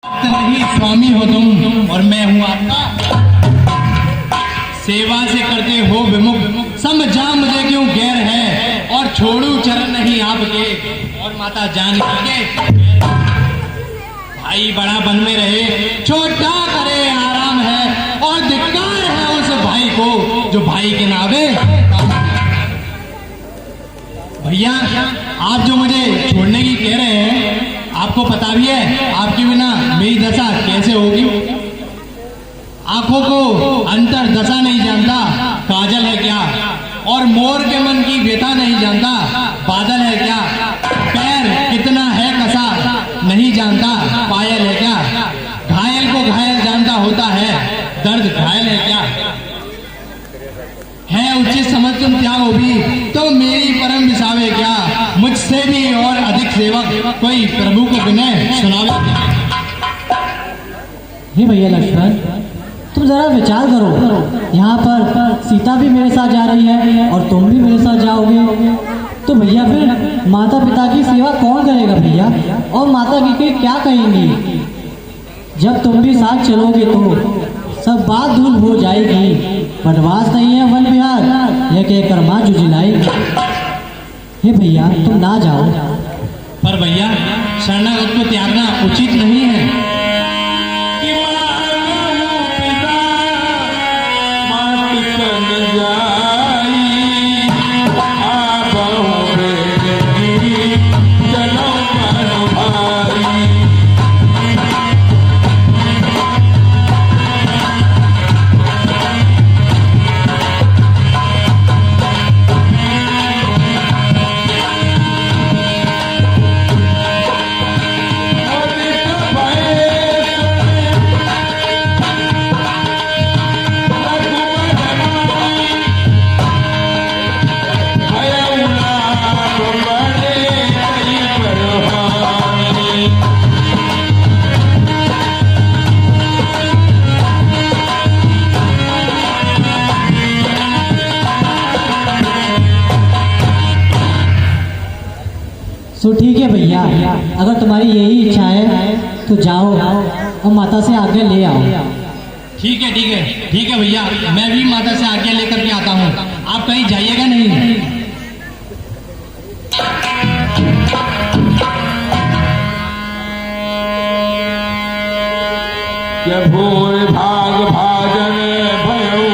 नहीं स्वामी हो तुम और मैं हूँ आपका। सेवा से करते हो विमुख, समझा मुझे क्यों गैर है, और छोड़ू चरण नहीं आपके, और माता जानकी के भाई बड़ा बन में रहे, छोटा करे आराम है, और धिक्कार है उस भाई को जो भाई के नावे। भैया आप जो मुझे छोड़ने की कह रहे हैं, आपको पता भी है आपके बिना मेरी दशा कैसे होगी। आंखों को अंतर दशा नहीं जानता काजल है क्या, और मोर के मन की व्यथा नहीं जानता बादल है क्या, पैर कितना है कसा नहीं जानता पायल है क्या, घायल को घायल जानता होता है दर्द घायल है क्या, है उचित समझ तुम त्यागो भी तो मेरी परम बिसावे क्या, मुझसे भी और अधिक सेवक कोई प्रभु को विनय सुनावे। हे भैया लक्ष्मण, तुम जरा विचार करो, यहाँ पर सीता भी मेरे साथ जा रही है और तुम भी मेरे साथ जाओगे, तो भैया फिर माता पिता की सेवा कौन करेगा भैया, और माता की क्या कहेंगी। जब तुम भी साथ चलोगे तो सब बात दूर हो जाएगी। वनवास नहीं है वन विहार, यह कहकर माँ जुझिलाएगी। हे भैया तुम ना जाओ। पर भैया शरणागत को त्यागना उचित नहीं है। तो ठीक है भैया, अगर तुम्हारी यही इच्छा है तो जाओ और माता से आज्ञा ले आओ। ठीक है ठीक है ठीक है भैया, मैं भी माता से आज्ञा लेकर के आता हूँ, आप कहीं जाइएगा नहीं। भोर भाग भाजन भयो,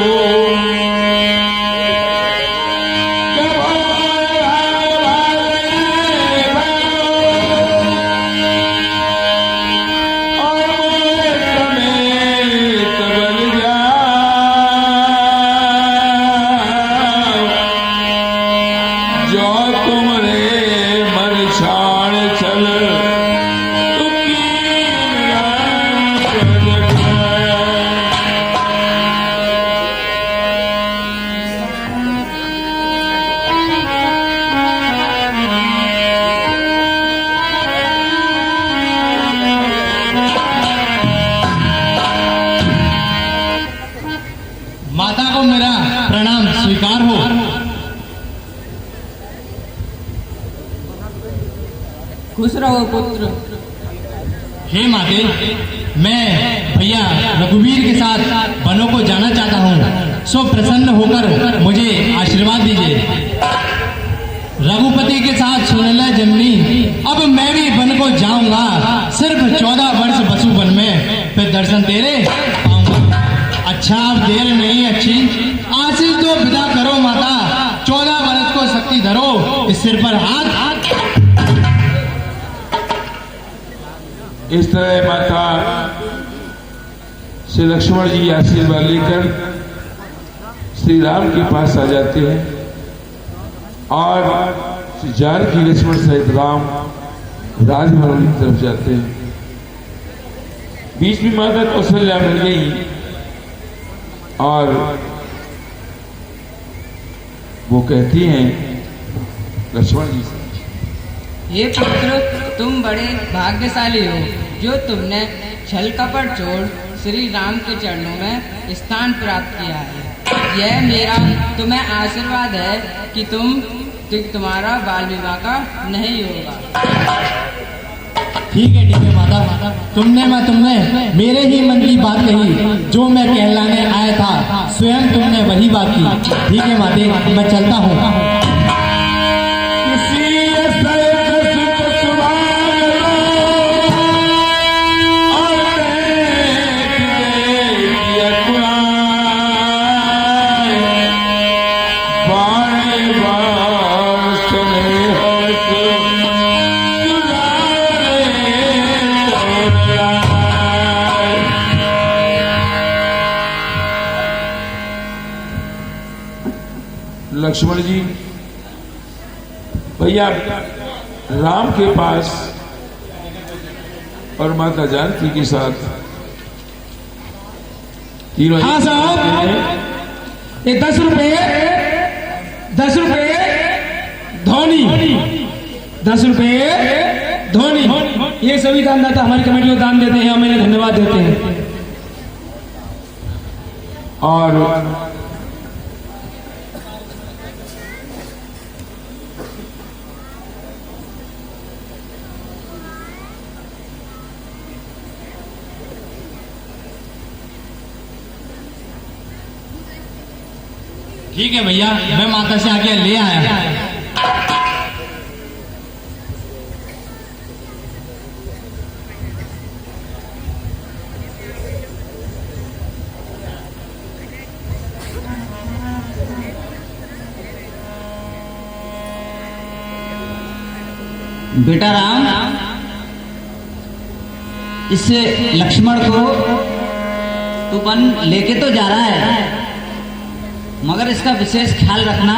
माता को मेरा प्रणाम स्वीकार हो। खुश रहो पुत्र। हे माते, मैं भैया रघुवीर के साथ वनों को जाना चाहता हूँ, सो प्रसन्न होकर मुझे आशीर्वाद दीजिए। रघुपति के साथ सुनले जननी, अब मैं भी वन को जाऊंगा, सिर्फ 14 वर्ष बसु वन में, फिर दर्शन तेरे पाऊंगा। अच्छा अब देर नहीं अच्छी, आशीष तो विदा करो माता, 14 वर्ष को शक्ति धरो, इस सिर पर हाथ। इस तरह माता श्री लक्ष्मण जी आशीर्वाद लेकर श्री राम के पास आ जाते हैं, और श्री जानकी लक्ष्मण सहित राम राजभवन की तरफ जाते हैं। बीच में माता कौशल्या मिल गई, और वो कहती हैं लक्ष्मण जी से, हे पुत्र, तुम बड़े भाग्यशाली हो जो तुमने छल कपट छोड़ श्री राम के चरणों में स्थान प्राप्त किया है। यह मेरा तुम्हें आशीर्वाद है कि तुम्हारा बाल विवाह का नहीं होगा। ठीक है माता, तुमने मेरे ही मन की बात कही। जो मैं कहलाने आया था स्वयं तुमने वही बात की। ठीक है माते, मैं चलता हूँ। लक्ष्मण जी भैया राम के पास और माता जानकी के साथ तीनों। हाँ साहब, ये 10 रुपए धोनी, 10 रुपए धोनी, ये सभी दानदाता हमारी कमेटी को दान देते हैं, हमें धन्यवाद देते हैं। और ठीक है भैया, मैं माता से आके ले आया। बेटा राम, इस लक्ष्मण को तू वन लेके तो जा रहा है, मगर इसका विशेष ख्याल रखना,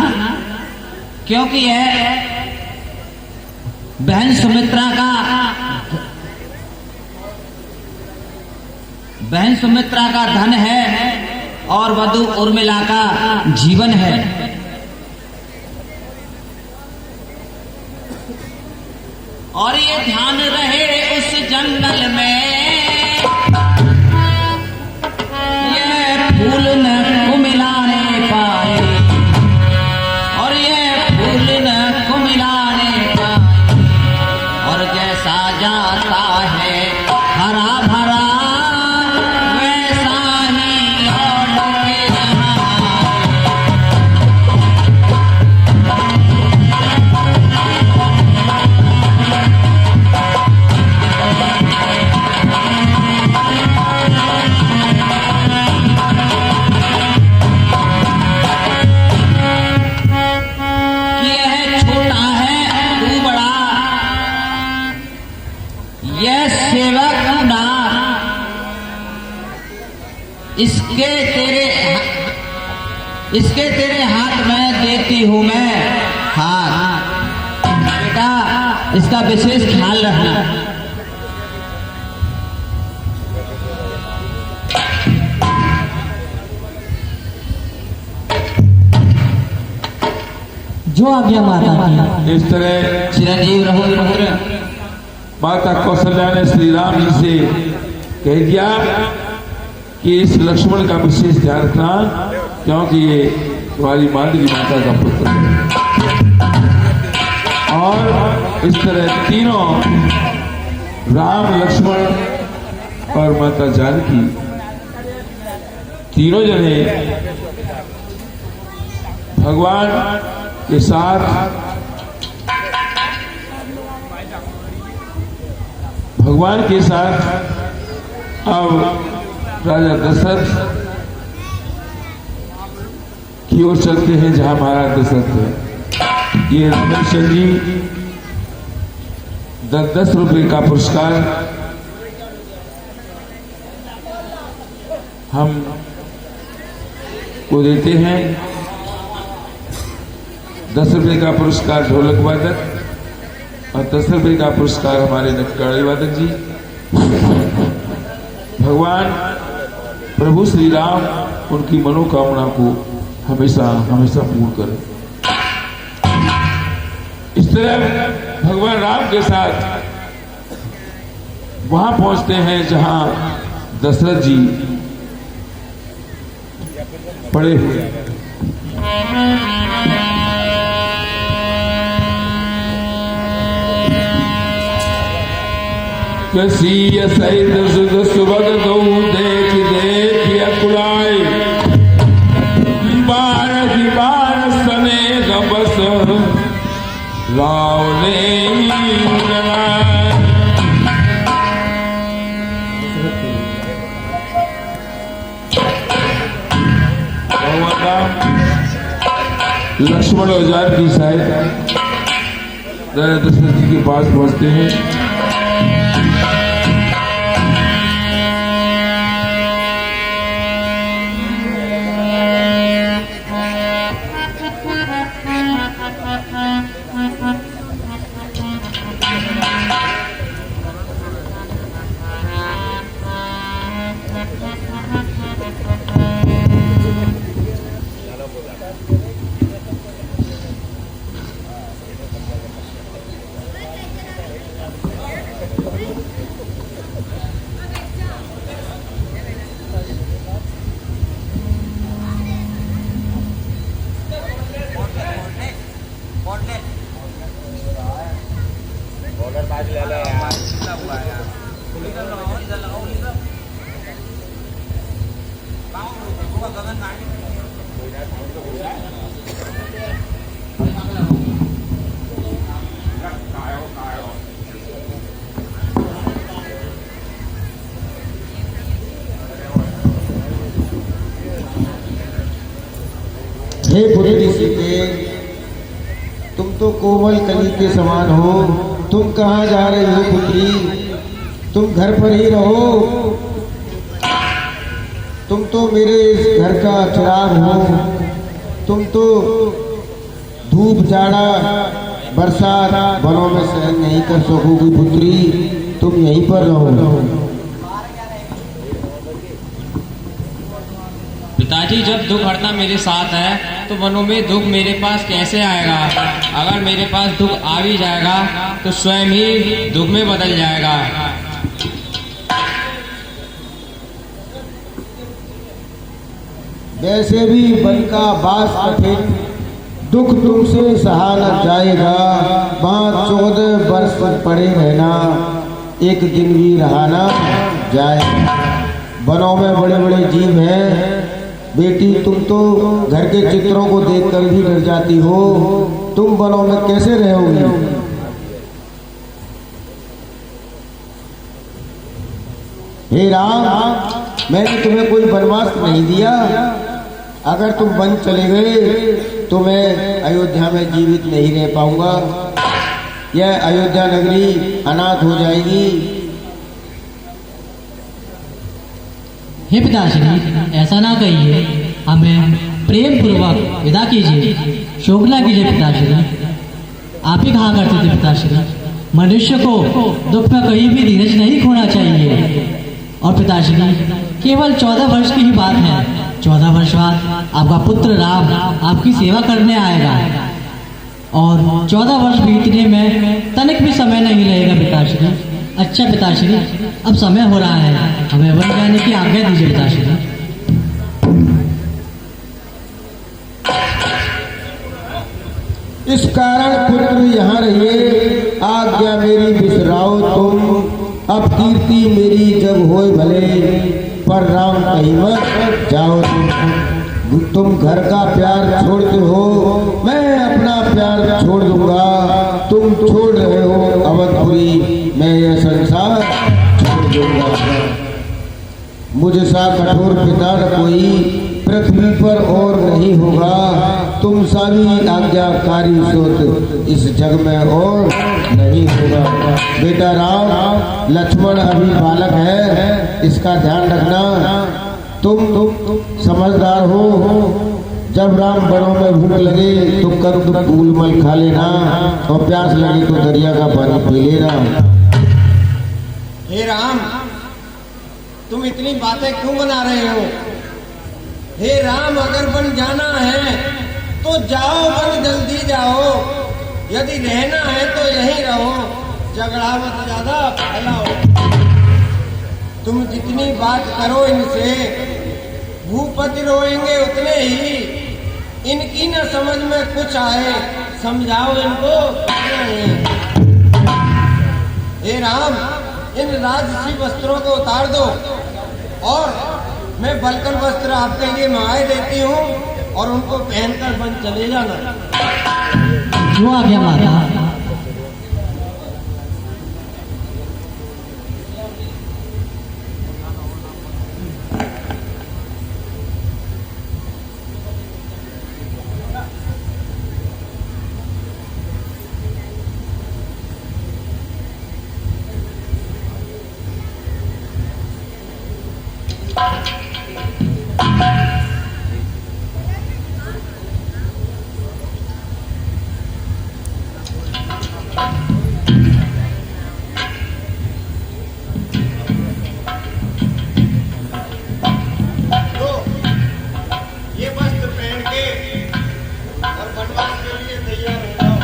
क्योंकि यह बहन सुमित्रा का धन है और वधू उर्मिला का जीवन है। और ये ध्यान रहे उस जंगल में ये फूल न मिलाने पाए, और ये फूल न मिलाने पाए, और जैसा जाता है हरा भरा वैसा ही लौट के यहाँ। इसके तेरे हाथ में देती हूं मैं हाथ। बेटा, इसका विशेष ख्याल रखना। जो आज्ञा माता की। इस तरह चिरंजीव रहो पुत्र। माता कौशल्या ने श्री राम जी से कह दिया कि इस लक्ष्मण का विशेष ध्यान रखना, क्योंकि ये तुम्हारी मांडली माता का पुत्र है। और इस तरह तीनों राम, लक्ष्मण और माता जानकी तीनों जने भगवान के साथ अब राजा दशरथ की ओर चलते हैं, जहां महाराज दशरथ है। ये रामेश्वर जी 10 रुपए का पुरस्कार हम को देते हैं। 10 रुपए का पुरस्कार ढोलक वादक और 10 रुपए का पुरस्कार हमारे नटकाड़ी वादक जी। भगवान प्रभु श्री राम उनकी मनोकामना को हमेशा हमेशा पूर्ण करें। इस तरह भगवान राम के साथ वहां पहुंचते हैं जहां दशरथ जी पड़े हुए। कसी सहित सुध सुभग दो देख देख अकुलाए बार सने बस रावले लक्ष्मण औजार की सहायता दशरथ जी के पास पहुंचते हैं। हे पुत्री सीते, तुम तो कोमल कली के समान हो। तुम कहाँ जा रही हो पुत्री? तुम घर पर ही रहो। तुम तो मेरे इस घर का चिराग हो। तुम तो धूप जाड़ा बरसात वनों में सहन नहीं कर सकोगी पुत्री। तुम यहीं पर रहो। पिताजी, जब दुख हरता मेरे साथ है तो वनों में दुख मेरे पास कैसे आएगा? अगर मेरे पास दुख आ भी जाएगा तो स्वयं ही दुख में बदल जाएगा। वैसे भी वन का वास कठिन, दुख तुमसे सहा न जाएगा। वहाँ 14 वर्ष पड़े रहना, एक दिन भी रहा ना जाए। वनों में बड़े बड़े जीव हैं बेटी, तुम तो घर के चित्रों को देखकर भी डर जाती हो। तुम वनों में कैसे रहोगी? हे राम, मैंने तुम्हें कोई वनवास नहीं दिया। अगर तुम वन चले गए तो मैं अयोध्या में जीवित नहीं रह पाऊंगा। यह अयोध्या नगरी अनाथ हो जाएगी। हे पिताश्री, ऐसा ना कहिए, हमें प्रेम पूर्वक विदा कीजिए, शोक ना कीजिए पिताश्री। आप ही कहा करते थे पिताश्री, मनुष्य को दुख में कहीं भी धीरज नहीं खोना चाहिए। और पिताश्री, केवल 14 वर्ष की ही बात है। 14 वर्ष बाद आपका पुत्र राम आपकी सेवा करने आएगा और 14 वर्ष बीतने में तनिक भी समय नहीं रहेगा पिताश्री। अच्छा पिताश्री, अब समय हो रहा है, हमें वन जाने की आज्ञा दीजिए पिताश्री। इस कारण पुत्र यहाँ रहिए, आज्ञा मेरी बिसराओ तुम। अब कीर्ति मेरी जब होए भले, पर राम कहीं मत जाओ तुम। घर का प्यार छोड़ते हो, मैं अपना प्यार छोड़ दूंगा। तुम छोड़ रहे हो अवधपुरी, मैं यह संसार छोड़ दूंगा। मुझसा कठोर पिता न कोई पृथ्वी पर और नहीं होगा। तुम सा भी आज्ञाकारी सोच इस जग में और नहीं होगा। बेटा राम, लक्ष्मण अभी बालक है, इसका ध्यान रखना। तुम समझदार हो। जब राम वनों में भूख लगे तो कंद फूल मल खा लेना, और प्यास लगे तो दरिया का पानी पी लेना। हे राम, तुम इतनी बातें क्यों बना रहे हो? हे राम, अगर वन जाना है तो जाओ, वन जल्दी जाओ। यदि रहना है तो यहीं रहो, झगड़ा मत ज्यादा फैलाओ। तुम जितनी बात करो इनसे, भूपति रोएंगे उतने ही। इनकी न समझ में कुछ आए, समझाओ इनको। हे राम, इन राजसी वस्त्रों को उतार दो और मैं बलकल वस्त्र आपके लिए मंगाए देती हूँ और उनको पहनकर बन चले जाना। जो आ गया माता। ये वस्त्र पहन के और बनवास के लिए तैयार हो जाओ।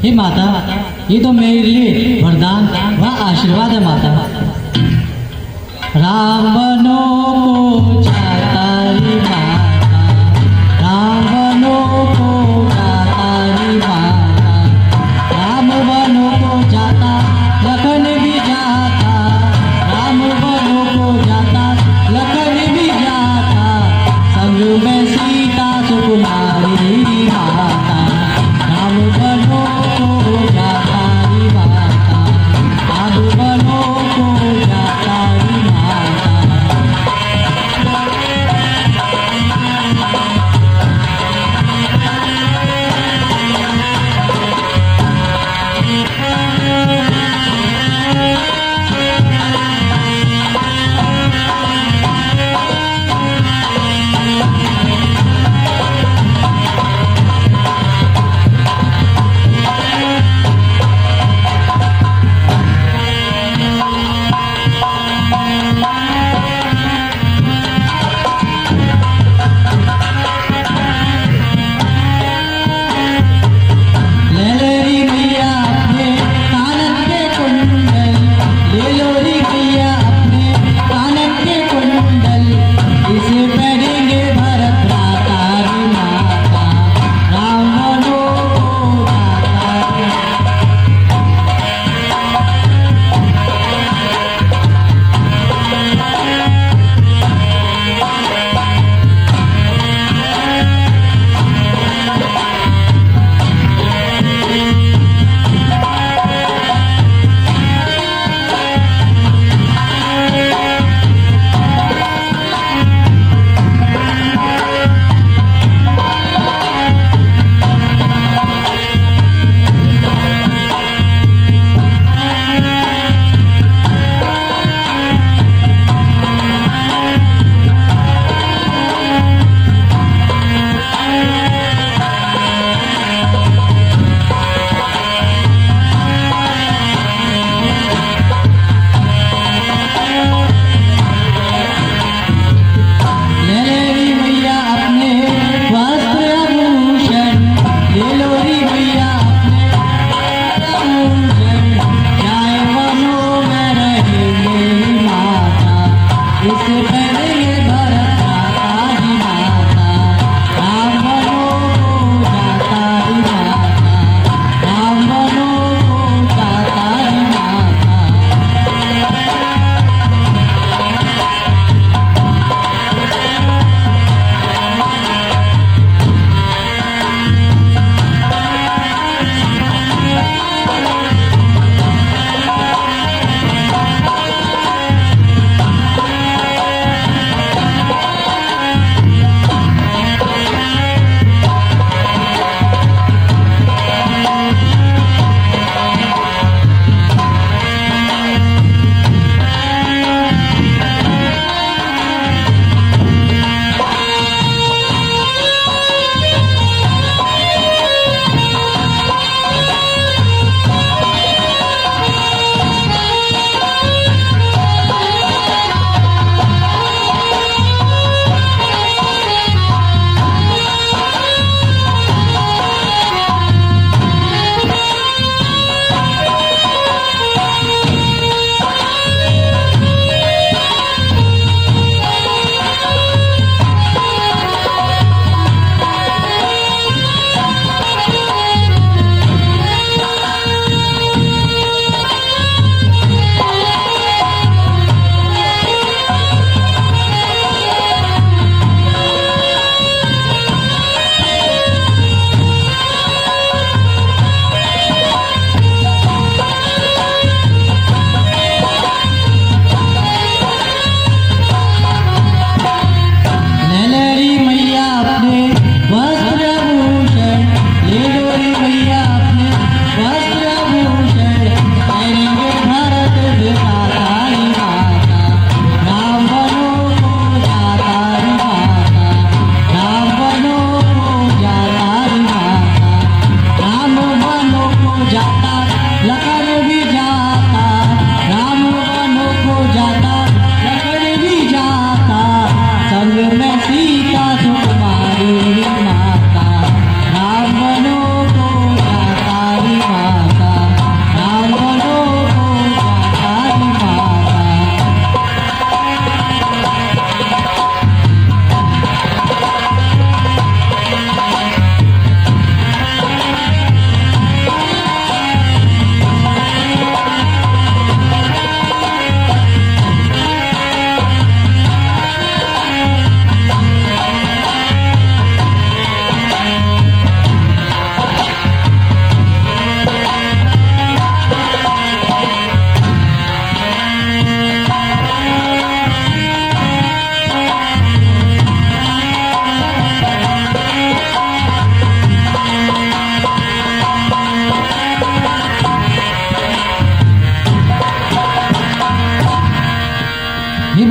हे माता, ये तो मेरे लिए वरदान व आशीर्वाद है माता। राम बनो को जाता री माता, राम बनो को जाता री माता, राम बनो को जाता लखन भी जाता, राम बनो को जाता लखन भी जाता, संग में सीता सुकुमारी माता, राम बनो को जाता री माता, राम बनो को जाता री माता।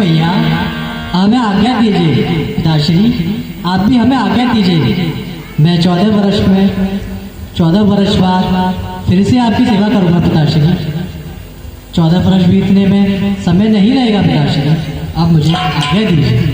भैया, हमें आज्ञा दीजिए। पिताश्री, आप भी हमें आज्ञा दीजिए। मैं 14 वर्ष बाद फिर से आपकी सेवा करूंगा पिताश्री। 14 वर्ष बीतने में समय नहीं लगेगा पिताश्री, आप मुझे आज्ञा दीजिए।